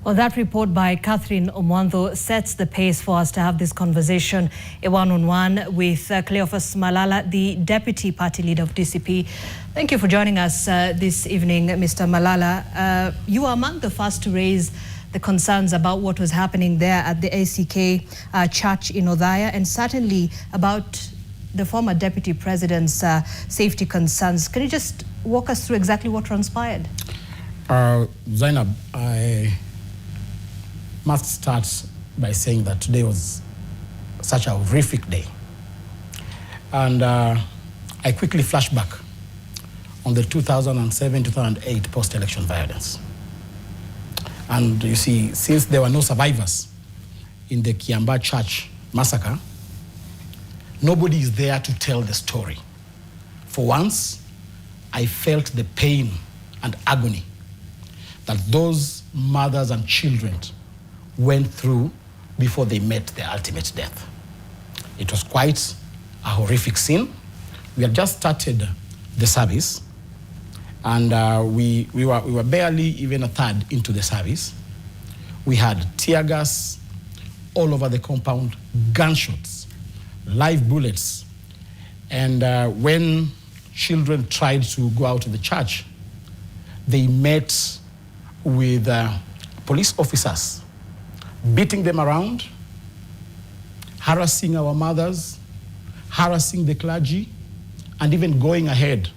Well, that report by Catherine Omwanzo sets the pace for us to have this conversation, a one-on-one with Cleophas Malala, the Deputy Party Leader of DCP. Thank you for joining us this evening, Mr. Malala. You are among the first to raise the concerns about what was happening there at the ACK church in Othaya, and certainly about the former Deputy President's safety concerns. Can you just walk us through exactly what transpired? Zainab, I must start by saying that today was such a horrific day. And I quickly flash back on the 2007-2008 post-election violence. And you see, since there were no survivors in the Kiambu church massacre, nobody is there to tell the story. For once, I felt the pain and agony that those mothers and children went through before they met their ultimate death. It was quite a horrific scene. We had just started the service, and we were barely even a third into the service. We had tear gas all over the compound, gunshots, live bullets. And when children tried to go out of the church, they met with police officers, beating them around, harassing our mothers, harassing the clergy, and even going ahead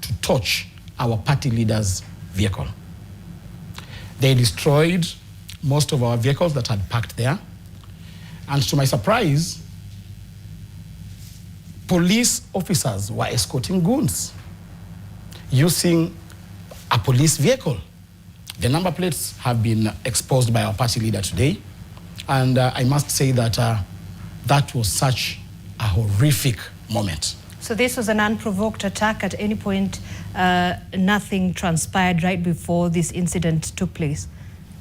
to touch our party leader's vehicle. They destroyed most of our vehicles that had parked there. And to my surprise, police officers were escorting goons using a police vehicle. The number plates have been exposed by our party leader today. And I must say that that was such a horrific moment. So this was an unprovoked attack. At any point, nothing transpired right before this incident took place?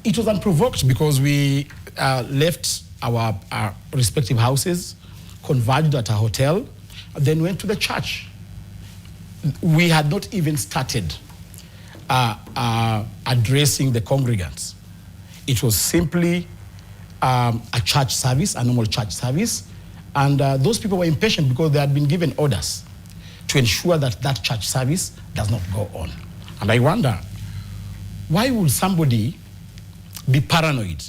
It was unprovoked because we left our respective houses, converged at a hotel, then went to the church. We had not even started addressing the congregants. It was simply a church service, a normal church service, and those people were impatient because they had been given orders to ensure that that church service does not go on. And I wonder, why would somebody be paranoid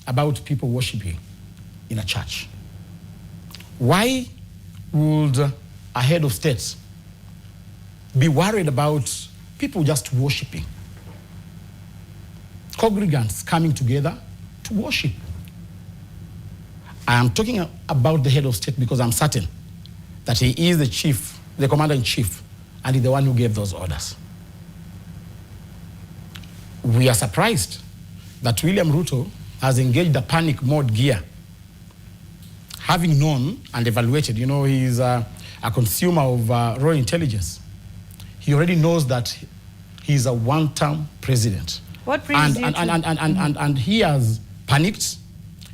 about people worshiping in a church? Why would a head of state be worried about people just worshiping? Congregants coming together to worship. I am talking about the head of state because I'm certain that he is the chief, the commander-in-chief, and he's the one who gave those orders. We are surprised that William Ruto has engaged the panic mode gear, having known and evaluated. You know, he's a consumer of raw intelligence. He already knows that he's a one-term president. What brings you to... And he has panicked.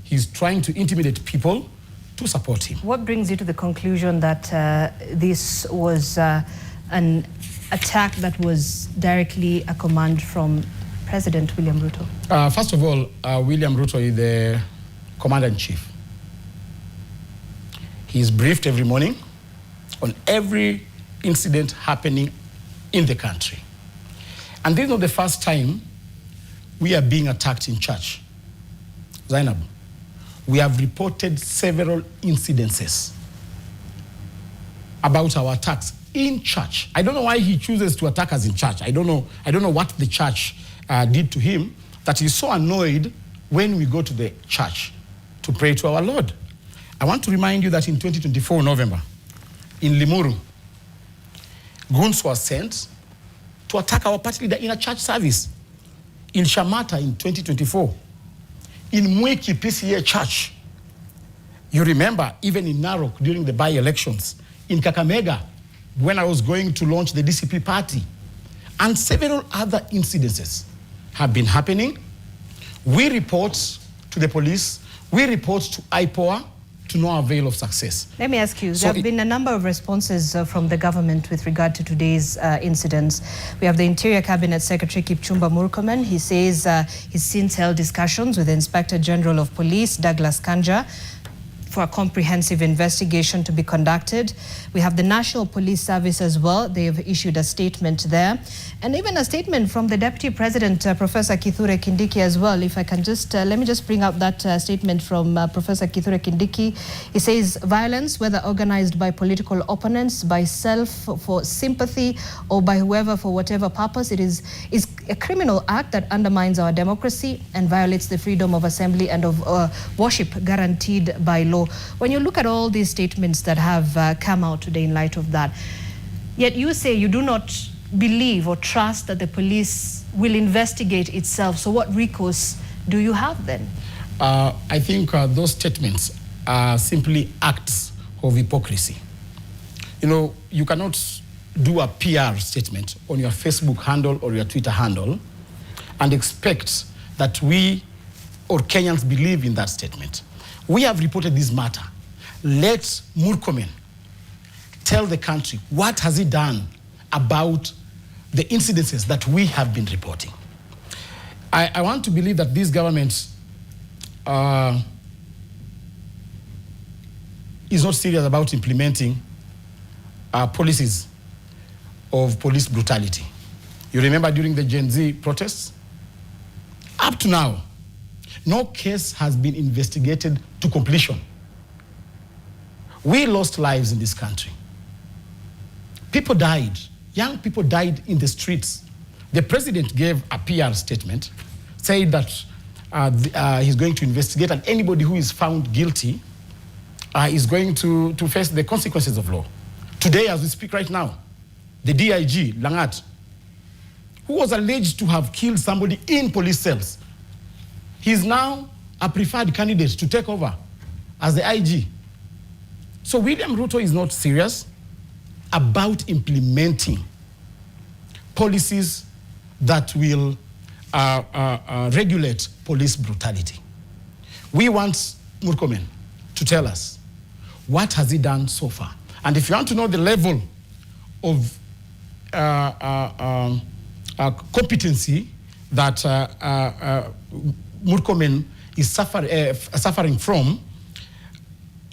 He's trying to intimidate people to support him. What brings you to the conclusion that this was an attack that was directly a command from President William Ruto? First of all, William Ruto is the commander-in-chief. He is briefed every morning on every incident happening in the country. And this is not the first time we are being attacked in church. Zainab, we have reported several incidences about our attacks in church. I don't know why he chooses to attack us in church. I don't know what the church did to him that he's so annoyed when we go to the church to pray to our Lord. I want to remind you that in 2024 November, in Limuru, goons were sent to attack our party leader in a church service. In Shamata in 2024, in Mwiki PCA Church. You remember, even in Narok during the by-elections, in Kakamega, when I was going to launch the DCP party, and several other incidences have been happening. We report to the police, we report to IPOA, to no avail of success. Let me ask you, there have been a number of responses from the government with regard to today's incidents. We have the Interior Cabinet Secretary Kipchumba Murkomen. He says he's since held discussions with the Inspector General of Police, Douglas Kanja, for a comprehensive investigation to be conducted. We have the National Police Service as well. They have issued a statement there. And even a statement from the Deputy President, Professor Kithure Kindiki as well. If I can just, let me just bring up that statement from Professor Kithure Kindiki. He says, violence, whether organized by political opponents, by self for sympathy, or by whoever for whatever purpose, it is a criminal act that undermines our democracy and violates the freedom of assembly and of worship guaranteed by law. When you look at all these statements that have come out today in light of that, yet you say you do not believe or trust that the police will investigate itself. So what recourse do you have then? I think those statements are simply acts of hypocrisy. You know, you cannot do a PR statement on your Facebook handle or your Twitter handle and expect that we or Kenyans believe in that statement. We have reported this matter. Let Murkomen tell the country what has he done about the incidences that we have been reporting. I want to believe that this government is not serious about implementing policies of police brutality. You remember during the Gen Z protests? Up to now, no case has been investigated to completion. We lost lives in this country. People died. Young people died in the streets. The president gave a PR statement, said that he's going to investigate, and anybody who is found guilty is going to face the consequences of law. Today, as we speak right now, the DIG, Langat, who was alleged to have killed somebody in police cells, he's now a preferred candidate to take over as the IG. So William Ruto is not serious about implementing policies that will regulate police brutality. We want Murkomen to tell us what has he done so far. And if you want to know the level of competency that Murkomen is suffering from,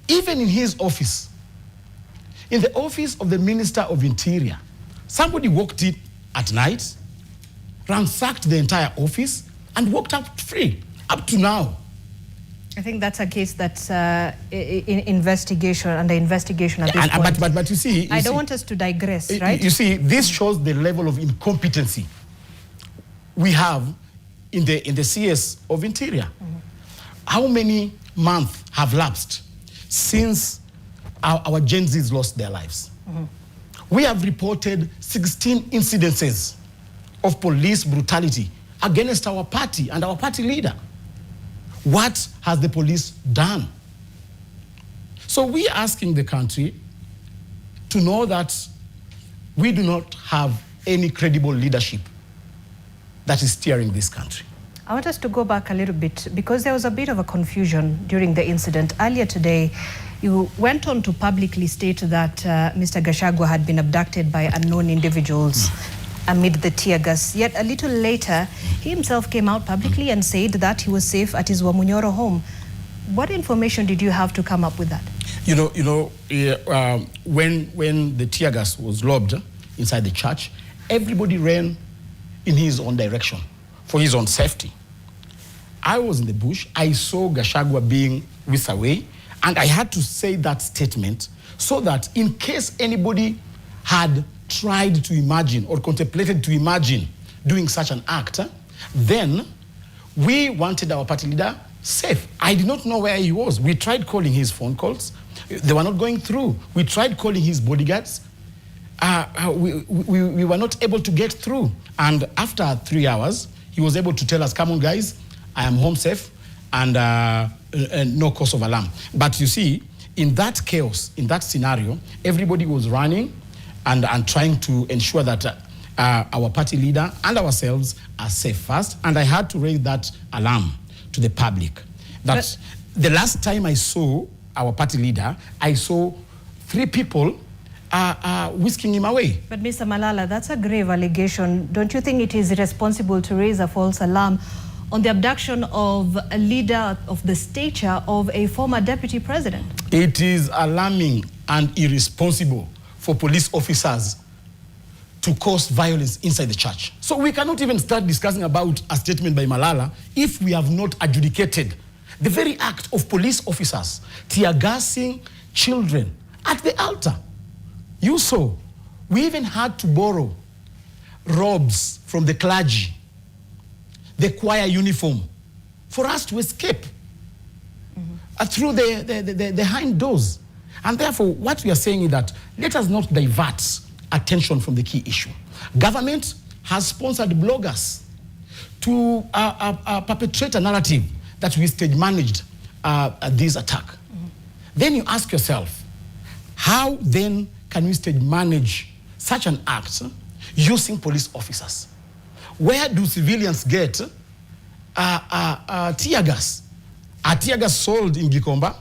even in his office, in the office of the Minister of Interior, somebody walked in at night, ransacked the entire office, and walked out free, up to now. I think that's a case that's in investigation, under investigation at this point. But you see... I don't want us to digress, right? You see, this shows the level of incompetency we have in the CS of Interior. Mm-hmm. How many months have lapsed since our Gen Zs lost their lives? Mm-hmm. We have reported 16 incidences of police brutality against our party and our party leader. What has the police done? So we are asking the country to know that we do not have any credible leadership that is steering this country. I want us to go back a little bit because there was a bit of a confusion during the incident. Earlier today, you went on to publicly state that Mr. Gachagua had been abducted by unknown individuals amid the tear gas. Yet a little later, he himself came out publicly and said that he was safe at his Wamunyoro home. What information did you have to come up with that? When the tear gas was lobbed inside the church, everybody ran in his own direction for his own safety. I was in the bush. I saw Gachagua being whisked away, and I had to say that statement so that in case anybody had tried to imagine or contemplated to imagine doing such an act, then we wanted our party leader safe. I did not know where he was. We tried calling his phone calls. They were not going through. We tried calling his bodyguards. We were not able to get through. And after 3 hours, he was able to tell us, come on, guys, I am home safe and no cause of alarm. But you see, in that chaos, in that scenario, everybody was running and trying to ensure that our party leader and ourselves are safe first. And I had to raise that alarm to the public. That the last time I saw our party leader, I saw 3 people whisking him away. But Mr. Malala, that's a grave allegation. Don't you think it is irresponsible to raise a false alarm on the abduction of a leader of the stature of a former deputy president? It is alarming and irresponsible for police officers to cause violence inside the church. So we cannot even start discussing about a statement by Malala if we have not adjudicated the very act of police officers tear-gassing children at the altar. You saw, we even had to borrow robes from the clergy, the choir uniform, for us to escape through the hind doors. And therefore, what we are saying is that let us not divert attention from the key issue. Government has sponsored bloggers to perpetrate a narrative that we stage managed this attack. Then you ask yourself, how then can we stage manage such an act using police officers? Where do civilians get tear gas? Are tear gas sold in Gikomba?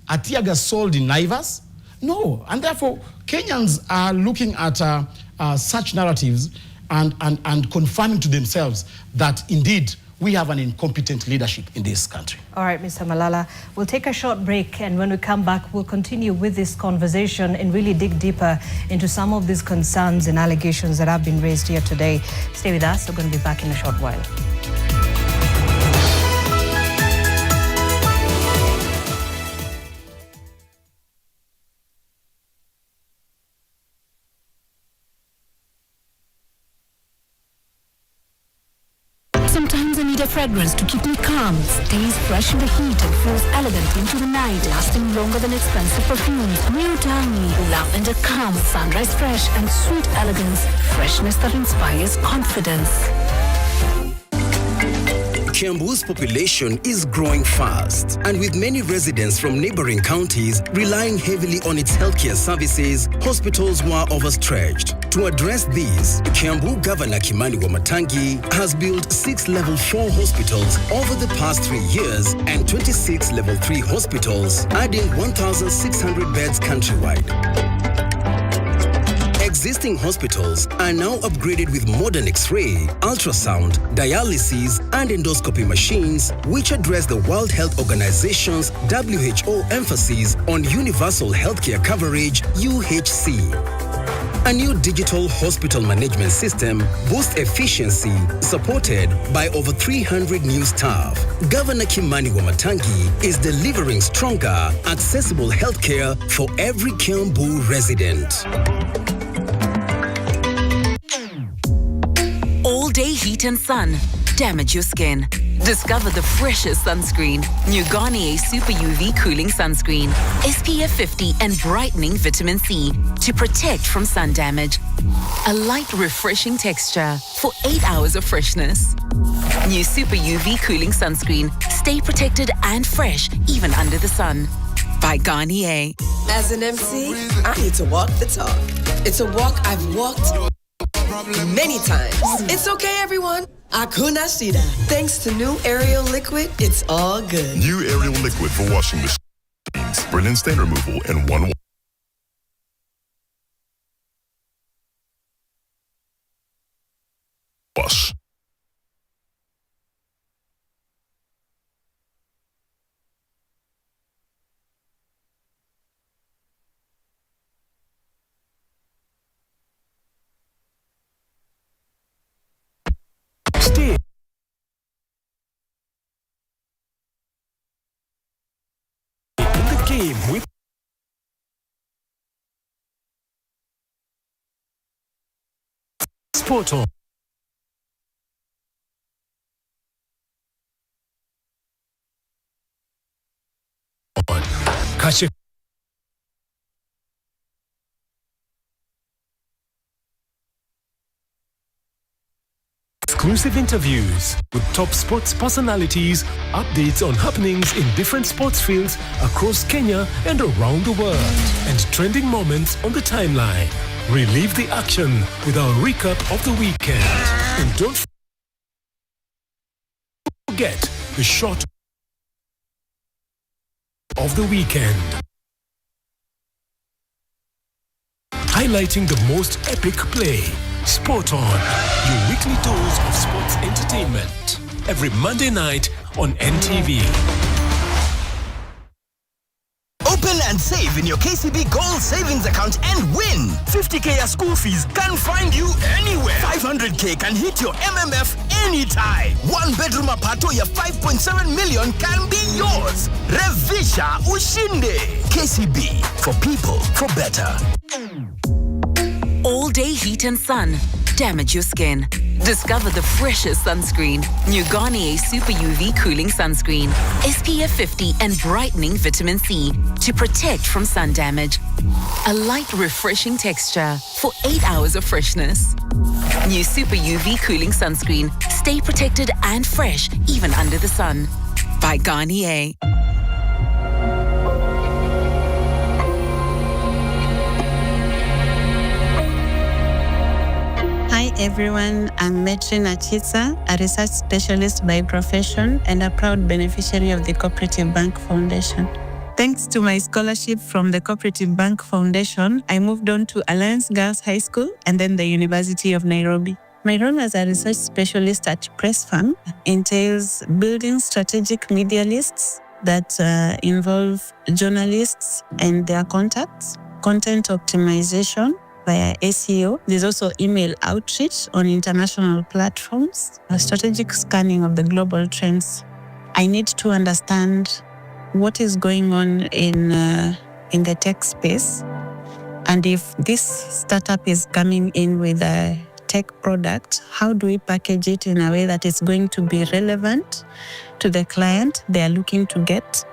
Are tear gas sold in Naivas? No, and therefore Kenyans are looking at such narratives and confirming to themselves that indeed we have an incompetent leadership in this country. All right, Mr. Malala, we'll take a short break, and when we come back, we'll continue with this conversation and really dig deeper into some of these concerns and allegations that have been raised here today. Stay with us. We're going to be back in a short while. Sometimes I need a fragrance to keep me calm, stays fresh in the heat and feels elegant into the night, lasting longer than expensive perfumes. New Downy, lavender calm, sunrise fresh and sweet elegance, freshness that inspires confidence. Kiambu's population is growing fast, and with many residents from neighboring counties relying heavily on its healthcare services, hospitals were overstretched. To address these, Kiambu Governor Kimani Wamatangi has built 6 level 4 hospitals over the past 3 years and 26 level 3 hospitals, adding 1,600 beds countrywide. Existing hospitals are now upgraded with modern X-ray, ultrasound, dialysis, and endoscopy machines, which address the World Health Organization's WHO emphasis on universal healthcare coverage, UHC. A new digital hospital management system boosts efficiency, supported by over 300 new staff. Governor Kimani Wamatangi is delivering stronger, accessible healthcare for every Kiambu resident. All-day heat and sun damage your skin. Discover the freshest sunscreen. New Garnier Super UV Cooling Sunscreen. SPF 50 and brightening vitamin C to protect from sun damage. A light, refreshing texture for 8 hours of freshness. New Super UV Cooling Sunscreen. Stay protected and fresh even under the sun. By Garnier. As an MC, I need to walk the talk. It's a walk I've walked many times. It's okay, everyone. Hakuna Shida. Thanks to new Ariel Liquid, it's all good. New Ariel Liquid for washing machines. Brilliant stain removal in one wash. Stay in the game with Sport On. Catch it. Exclusive interviews with top sports personalities, updates on happenings in different sports fields across Kenya and around the world, and trending moments on the timeline. Relive the action with our recap of the weekend. And don't forget the shot of the weekend. Highlighting the most epic play. Sport On, your weekly dose of sports entertainment. Every Monday night on NTV. Open and save in your KCB Gold Savings account and win. 50K as school fees can find you anywhere. 500K can hit your MMF anytime. One bedroom apartment, your 5.7 million can be yours. Revisha Ushinde. KCB, for people, for better. All day heat and sun damage your skin. Discover the freshest sunscreen. New Garnier Super UV Cooling Sunscreen. SPF 50 and brightening vitamin C to protect from sun damage. A light, refreshing texture for 8 hours of freshness. New Super UV Cooling Sunscreen. Stay protected and fresh even under the sun. By Garnier. Hi everyone, I'm Metrin Achitsa, a research specialist by profession and a proud beneficiary of the Cooperative Bank Foundation. Thanks to my scholarship from the Cooperative Bank Foundation, I moved on to Alliance Girls High School and then the University of Nairobi. My role as a research specialist at Press Farm entails building strategic media lists that involve journalists and their contacts, content optimization, via SEO. There's also email outreach on international platforms, a strategic scanning of the global trends. I need to understand what is going on in the tech space, and if this startup is coming in with a tech product, how do we package it in a way that is going to be relevant to the client they are looking to get,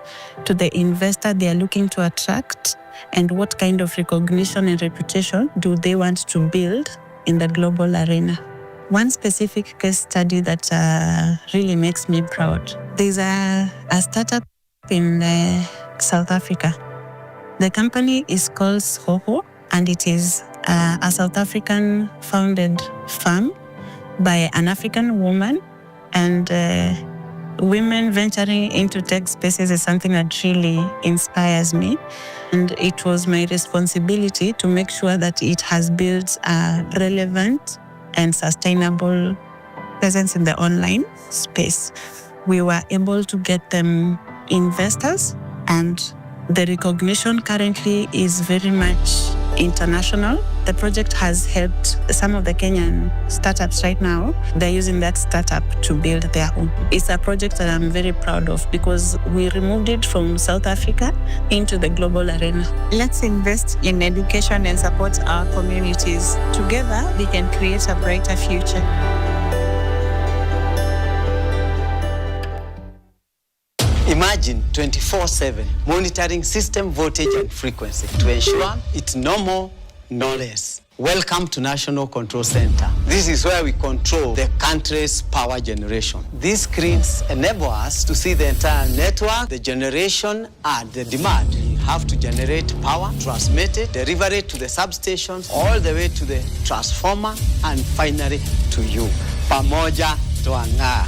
to the investor they are looking to attract, and what kind of recognition and reputation do they want to build in the global arena. One specific case study that really makes me proud. There's a startup in South Africa. The company is called Soho, and it is a South African founded firm by an African woman, and women venturing into tech spaces is something that really inspires me. And it was my responsibility to make sure that it has built a relevant and sustainable presence in the online space. We were able to get them investors, and the recognition currently is very much international. The project has helped some of the Kenyan startups right now. They're using that startup to build their own. It's a project that I'm very proud of because we removed it from South Africa into the global arena. Let's invest in education and support our communities. Together, we can create a brighter future. Imagine 24/7 monitoring system voltage and frequency to ensure it's no more, no less. Welcome to National Control Center. This is where we control the country's power generation. These screens enable us to see the entire network, the generation and the demand. You have to generate power, transmit it, deliver it to the substations, all the way to the transformer, and finally to you. Pamoja twang'aa.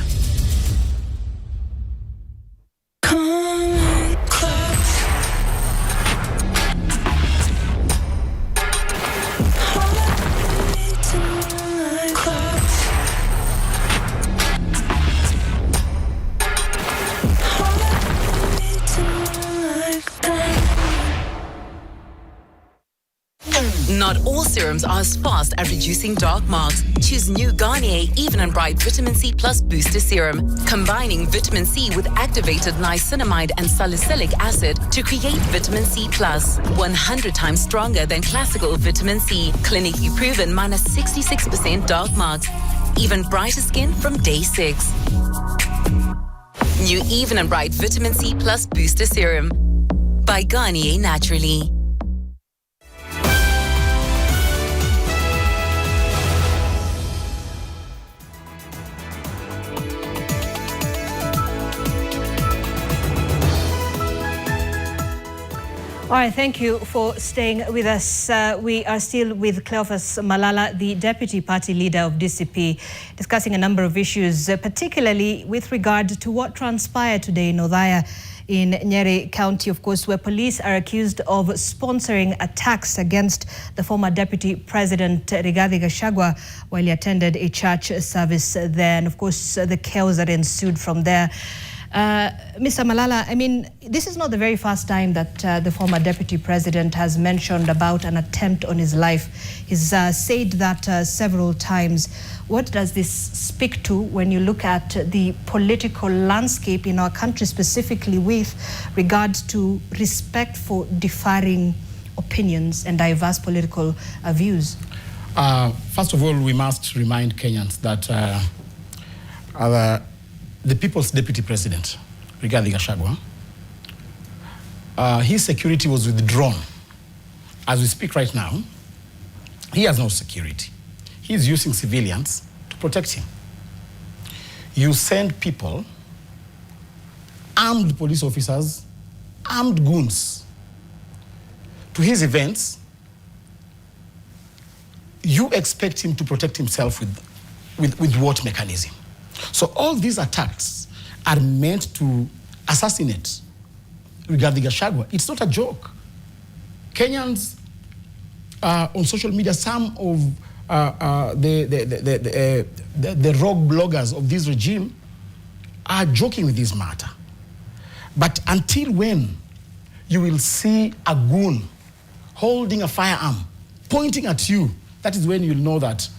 Not all serums are as fast at reducing dark marks. Choose new Garnier Even and Bright Vitamin C Plus Booster Serum, combining vitamin C with activated niacinamide and salicylic acid to create vitamin C Plus. 100 times stronger than classical vitamin C. Clinically proven minus 66% dark marks. Even brighter skin from day 6. New Even and Bright Vitamin C Plus Booster Serum by Garnier Naturally. All right, thank you for staying with us. We are still with Cleophas Malala, the Deputy Party Leader of DCP, discussing a number of issues, particularly with regard to what transpired today in Othaya in Nyeri County, of course, where police are accused of sponsoring attacks against the former Deputy President Rigathi Gachagua while he attended a church service there. And of course, the chaos that ensued from there. Mr. Malala, I mean, this is not the very first time that the former deputy president has mentioned about an attempt on his life. He's said that several times. What does this speak to when you look at the political landscape in our country, specifically with regard to respect for differing opinions and diverse political views? First of all, we must remind Kenyans that the People's Deputy President, Rigathi Gachagua, his security was withdrawn. As we speak right now, he has no security. He's using civilians to protect him. You send people, armed police officers, armed goons, to his events. You expect him to protect himself with what mechanism? So all these attacks are meant to assassinate Rigathi Gachagua. It's not a joke. Kenyans on social media, some of the rogue bloggers of this regime are joking with this matter. But until when you will see a goon holding a firearm, pointing at you, that is when you'll know that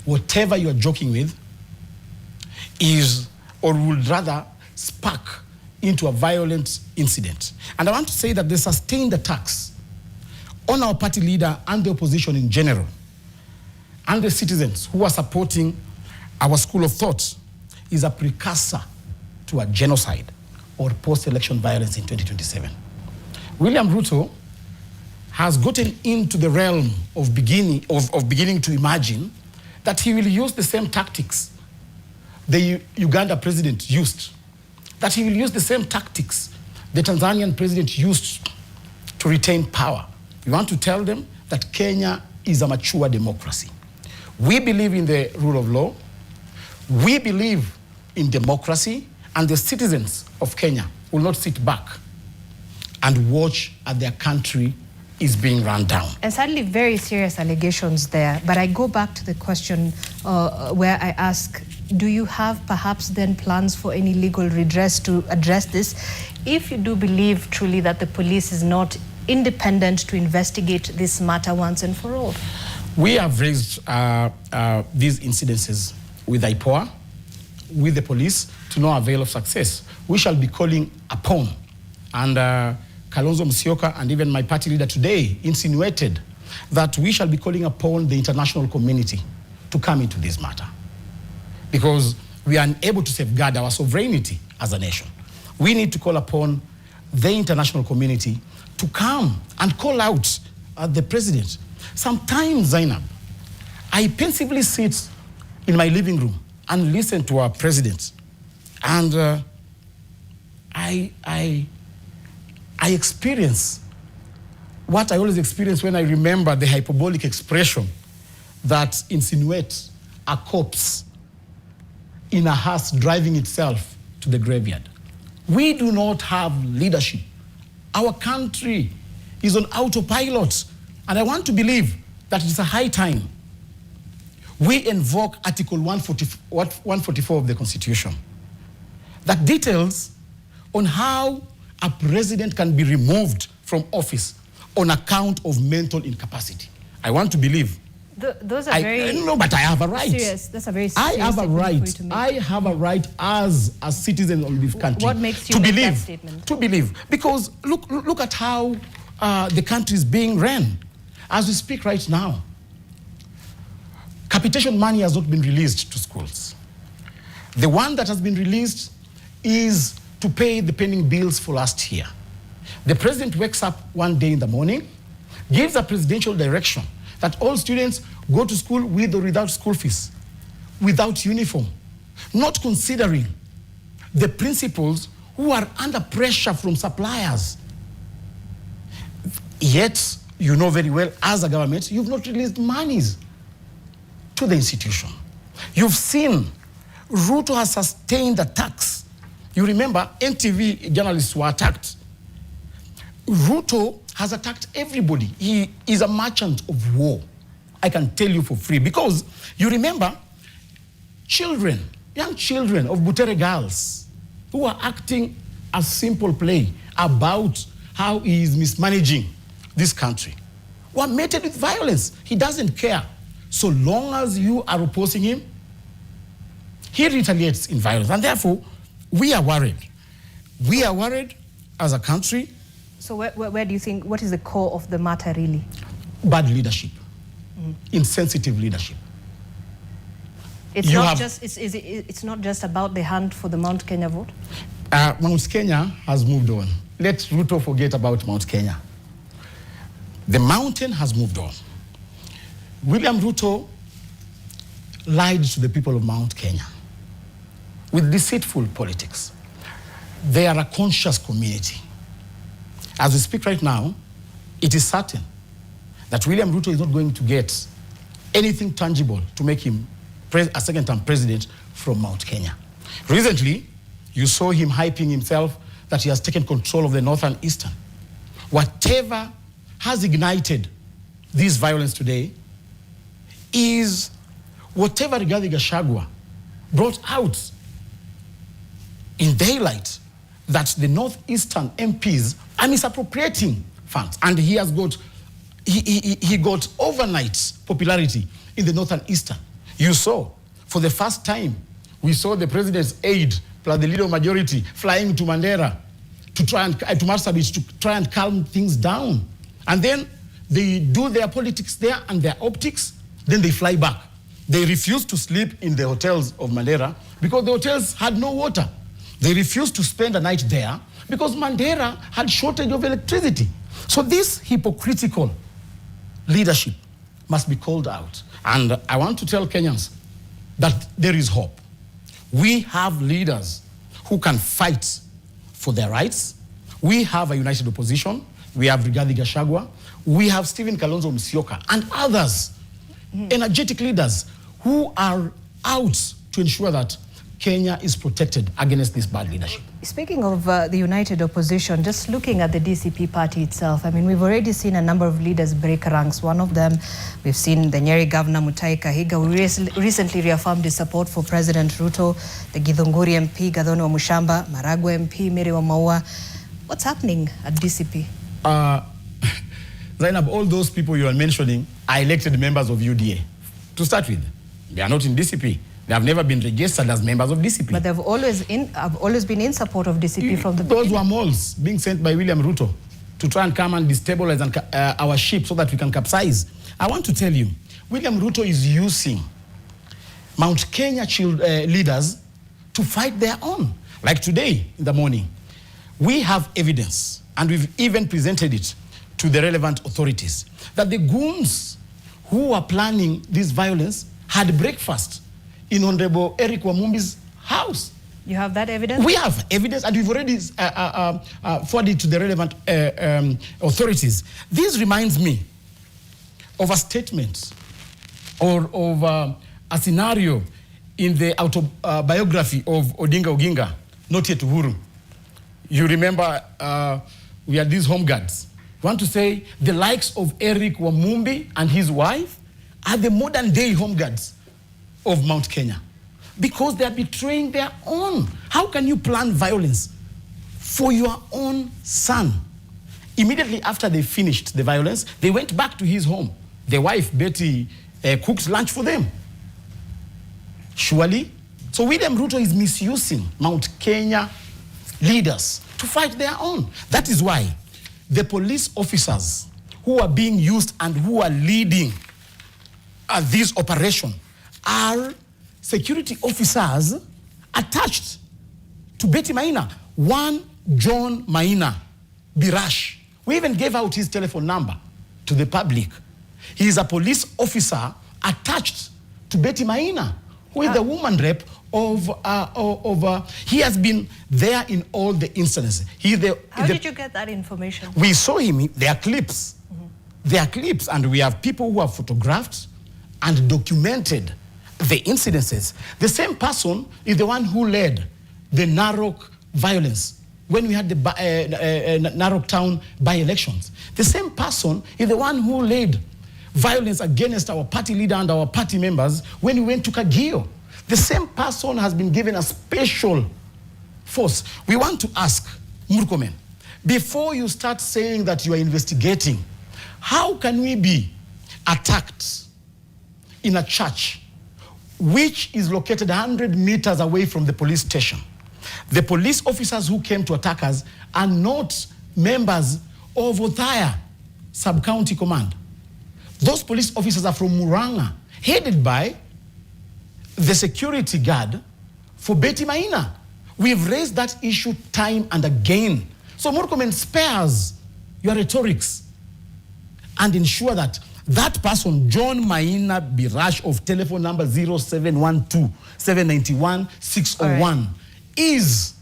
whatever you're joking with is, or would rather spark into a violent incident. And I want to say that the sustained attacks on our party leader and the opposition in general, and the citizens who are supporting our school of thought, is a precursor to a genocide or post-election violence in 2027. William Ruto has gotten into the realm of beginning to imagine that he will use the same tactics the Uganda president used, that he will use the same tactics the Tanzanian president used to retain power. We want to tell them that Kenya is a mature democracy. We believe in the rule of law. We believe in democracy, and the citizens of Kenya will not sit back and watch as their country is being run down. And sadly, very serious allegations there. But I go back to the question where I ask, do you have perhaps then plans for any legal redress to address this, if you do believe truly that the police is not independent to investigate this matter once and for all? We have raised these incidences with IPOA, with the police, to no avail of success. We shall be calling upon, and Kalonzo Musyoka and even my party leader today insinuated that we shall be calling upon the international community to come into this matter, because we are unable to safeguard our sovereignty as a nation. We need to call upon the international community to come and call out the president. Sometimes, Zainab, I pensively sit in my living room and listen to our president, and I experience what I always experience when I remember the hyperbolic expression that insinuates a corpse in a hearse driving itself to the graveyard. We do not have leadership. Our country is on autopilot, and I want to believe that it's a high time we invoke Article 144 of the Constitution that details on how a president can be removed from office on account of mental incapacity. I want to believe. Those are very... No, but I have a right. Serious. That's a very serious I have a right. to make. I have a right as a citizen of this country. What makes you make that statement? To believe. Because look at how the country is being run. As we speak right now, capitation money has not been released to schools. The one that has been released is to pay the pending bills for last year. The president wakes up one day in the morning, gives a presidential direction that all students go to school with or without school fees, without uniform, not considering the principals who are under pressure from suppliers. Yet, you know very well, as a government, you've not released monies to the institution. You've seen Ruto has sustained attacks. You remember, NTV journalists were attacked. Ruto has attacked everybody. He is a merchant of war. I can tell you for free. Because you remember, children, young children of Butere girls who are acting a simple play about how he is mismanaging this country were mated with violence. He doesn't care. So long as you are opposing him, he retaliates in violence. And therefore, we are worried. We are worried as a country. So where do you think, what is the core of the matter really? Bad leadership, insensitive leadership. It's it's not just about the hunt for the Mount Kenya vote? Mount Kenya has moved on. Let Ruto forget about Mount Kenya. The mountain has moved on. William Ruto lied to the people of Mount Kenya with deceitful politics. They are a conscious community. As we speak right now, it is certain that William Ruto is not going to get anything tangible to make him a second-term president from Mount Kenya. Recently, you saw him hyping himself that he has taken control of the North and Eastern. Whatever has ignited this violence today is whatever Rigathi Gachagua brought out in daylight, that the Northeastern MPs are misappropriating funds. And he has got, he got overnight popularity in the North and Eastern. You saw, for the first time, we saw the president's aide plus the leader of majority flying to Mandera to try and, to Marsabit to try and calm things down. And then they do their politics there and their optics, then they fly back. They refused to sleep in the hotels of Mandera because the hotels had no water. They refused to spend a night there because Mandera had shortage of electricity. So this hypocritical leadership must be called out. And I want to tell Kenyans that there is hope. We have leaders who can fight for their rights. We have a united opposition. We have Rigathi Gachagua. We have Stephen Kalonzo Musyoka and others, energetic leaders who are out to ensure that Kenya is protected against this bad leadership. Speaking of the united opposition, just looking at the DCP party itself, I mean, we've already seen a number of leaders break ranks. One of them, we've seen the Nyeri Governor Mutahi Kahiga, who recently reaffirmed his support for President Ruto, the Githunguri MP, Gathoni wa Mushamba, Maragwe MP, Mary wa Maua. What's happening at DCP? Zainab, all those people you are mentioning are elected members of UDA. To start with, they are not in DCP. They have never been registered as members of DCP. But they've always been in support of DCP from the beginning. Those were moles being sent by William Ruto to try and come and destabilize our ship so that we can capsize. I want to tell you, William Ruto is using Mount Kenya leaders to fight their own. Like today in the morning, we have evidence, and we've even presented it to the relevant authorities, that the goons who are planning this violence had breakfast in Honorable Eric Wamumbi's house. You have that evidence? We have evidence, and we've already forwarded to the relevant authorities. This reminds me of a statement or of a scenario in the autobiography of Odinga Oginga, Not Yet Uhuru. You remember we had these home guards. I want to say the likes of Eric Wamumbi and his wife are the modern day home guards of Mount Kenya, because they are betraying their own. How can you plan violence for your own son? Immediately after they finished the violence, they went back to his home. The wife, Betty, cooked lunch for them. Surely. So William Ruto is misusing Mount Kenya leaders to fight their own. That is why the police officers who are being used and who are leading this operation are security officers attached to Betty Maina. One John Maina Birash. We even gave out his telephone number to the public. He is a police officer attached to Betty Maina, who is the woman rep he has been there in all the instances. How did you get that information? We saw him. There are clips. There are clips, and we have people who have photographed and documented the incidences. The same person is the one who led the Narok violence when we had the Narok town by-elections. The same person is the one who led violence against our party leader and our party members when we went to Kagio. The same person has been given a special force. We want to ask Murkomen, before you start saying that you are investigating, how can we be attacked in a church which is located 100 meters away from the police station? The police officers who came to attack us are not members of Othaya Sub-County Command. Those police officers are from Muranga, headed by the security guard for Betty Maina. We've raised that issue time and again. So Murkomen, spares your rhetorics and ensure that that person, John Maina Birash of telephone number 0712 791 601, is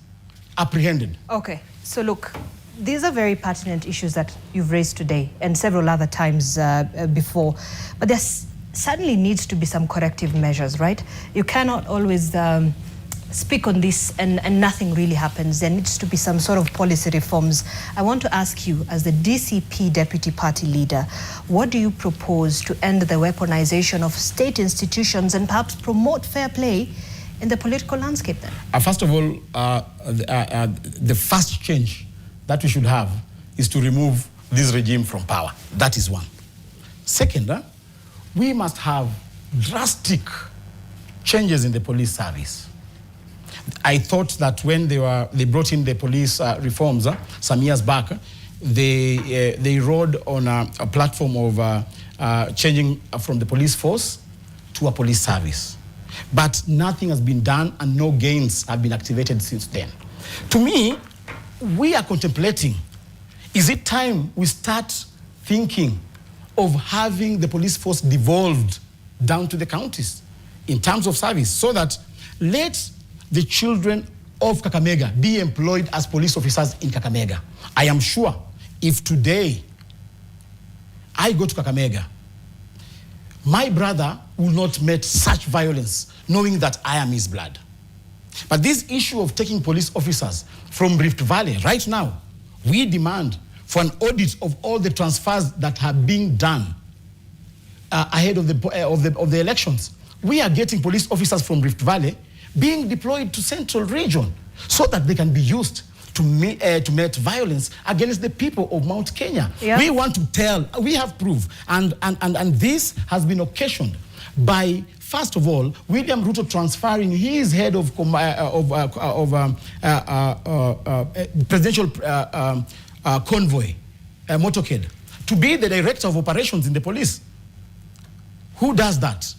apprehended. Okay, so look, these are very pertinent issues that you've raised today and several other times before, but there certainly needs to be some corrective measures, right? You cannot always speak on this and nothing really happens. There needs to be some sort of policy reforms. I want to ask you, as the DCP deputy party leader, what do you propose to end the weaponization of state institutions and perhaps promote fair play in the political landscape then? First of all, the first change that we should have is to remove this regime from power. That is one. Second, we must have drastic changes in the police service. I thought that when they brought in the police reforms some years back, they rode on a platform of changing from the police force to a police service. But nothing has been done and no gains have been activated since then. To me, we are contemplating, is it time we start thinking of having the police force devolved down to the counties in terms of service, so that let the children of Kakamega be employed as police officers in Kakamega. I am sure if today I go to Kakamega, my brother will not meet such violence knowing that I am his blood. But this issue of taking police officers from Rift Valley, right now, we demand for an audit of all the transfers that have been done ahead of the elections. We are getting police officers from Rift Valley being deployed to Central Region so that they can be used to meet violence against the people of Mount Kenya. Yep. We want to tell, we have proof, and this has been occasioned by, first of all, William Ruto transferring his head of presidential convoy, motorcade, to be the director of operations in the police. Who does that?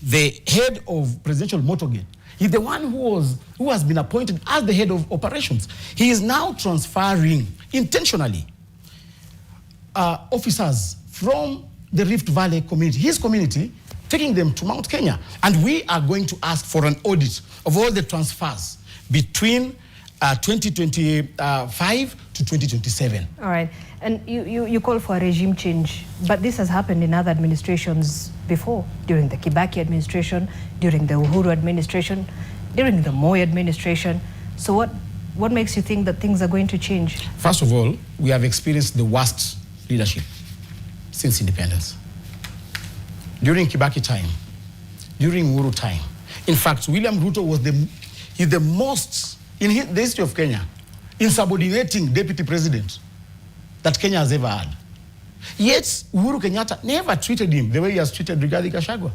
The head of presidential motorcade. He's the one who has been appointed as the head of operations. He is now transferring intentionally officers from the Rift Valley community, his community, taking them to Mount Kenya. And we are going to ask for an audit of all the transfers between 2025 to 2027. All right. And you call for a regime change, but this has happened in other administrations before, during the Kibaki administration, during the Uhuru administration, during the Moi administration. So what makes you think that things are going to change? First of all, we have experienced the worst leadership since independence. During Kibaki time, during Uhuru time. In fact, William Ruto was the most, in the history of Kenya, insubordinating deputy president that Kenya has ever had. Yet, Uhuru Kenyatta never treated him the way he has treated Rigathi Gachagua.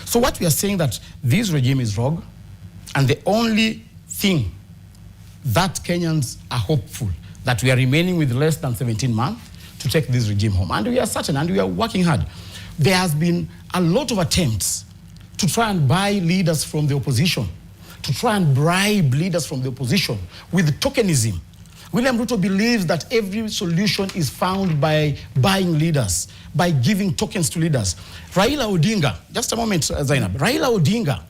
So what we are saying that this regime is wrong, and the only thing that Kenyans are hopeful that we are remaining with less than 17 months to take this regime home. And we are certain, and we are working hard. There has been a lot of attempts to try and buy leaders from the opposition, to try and bribe leaders from the opposition with tokenism. William Ruto believes that every solution is found by buying leaders, by giving tokens to leaders. Raila Odinga, just a moment, Zainab. Raila Odinga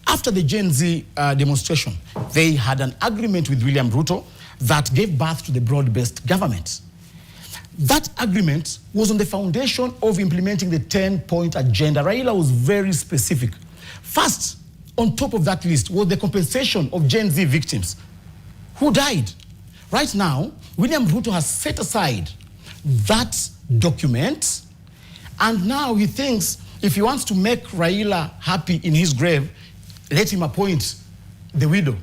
After the Gen Z demonstration, they had an agreement with William Ruto that gave birth to the broad-based government. That agreement was on the foundation of implementing the 10-point agenda. Raila was very specific. First, on top of that list was the compensation of Gen Z victims who died. Right now, William Ruto has set aside that document, and now he thinks if he wants to make Raila happy in his grave, let him appoint the widow.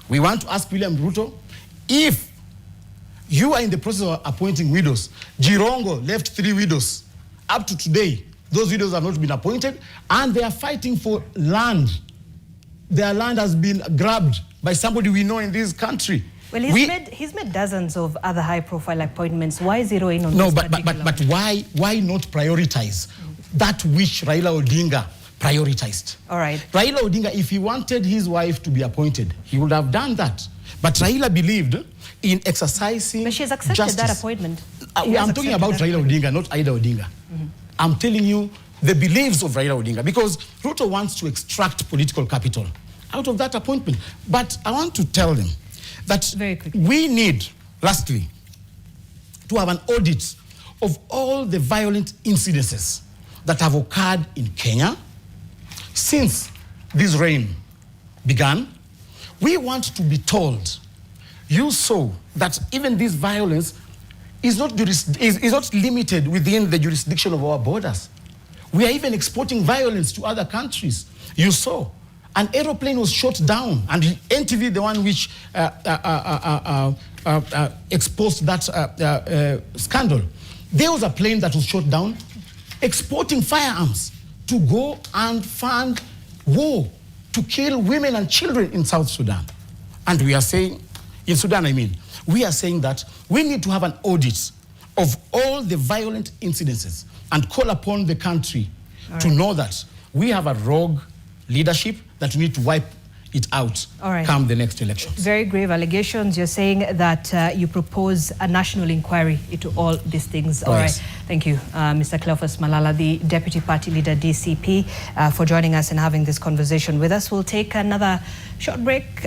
We want to ask William Ruto, if you are in the process of appointing widows, Jirongo left 3 widows. Up to today, those widows have not been appointed, and they are fighting for land. Their land has been grabbed by somebody we know in this country. Well, he's made dozens of other high-profile appointments. Why zero in on this particular? But why not prioritize that which Raila Odinga prioritized? All right. Raila Odinga, if he wanted his wife to be appointed, he would have done that. But Raila believed in exercising But she's accepted justice. that appointment. I'm talking about Raila Odinga, not Ida Odinga. I'm telling you the beliefs of Raila Odinga, because Ruto wants to extract political capital out of that appointment. But I want to tell them that we need, lastly, to have an audit of all the violent incidences that have occurred in Kenya since this reign began. We want to be told, you saw that even this violence is not limited within the jurisdiction of our borders. We are even exporting violence to other countries. You saw an aeroplane was shot down, and NTV, the one which exposed that scandal. There was a plane that was shot down, exporting firearms to go and fund war, to kill women and children in South Sudan. And we are saying, in Sudan I mean, we are saying that we need to have an audit of all the violent incidences and call upon the country to know that we have a rogue leadership that we need to wipe it out come the next elections. Very grave allegations. You're saying that you propose a national inquiry into all these things. All right. Thank you, Mr. Cleophas Malala, the Deputy Party Leader, DCP, for joining us and having this conversation with us. We'll take another short break.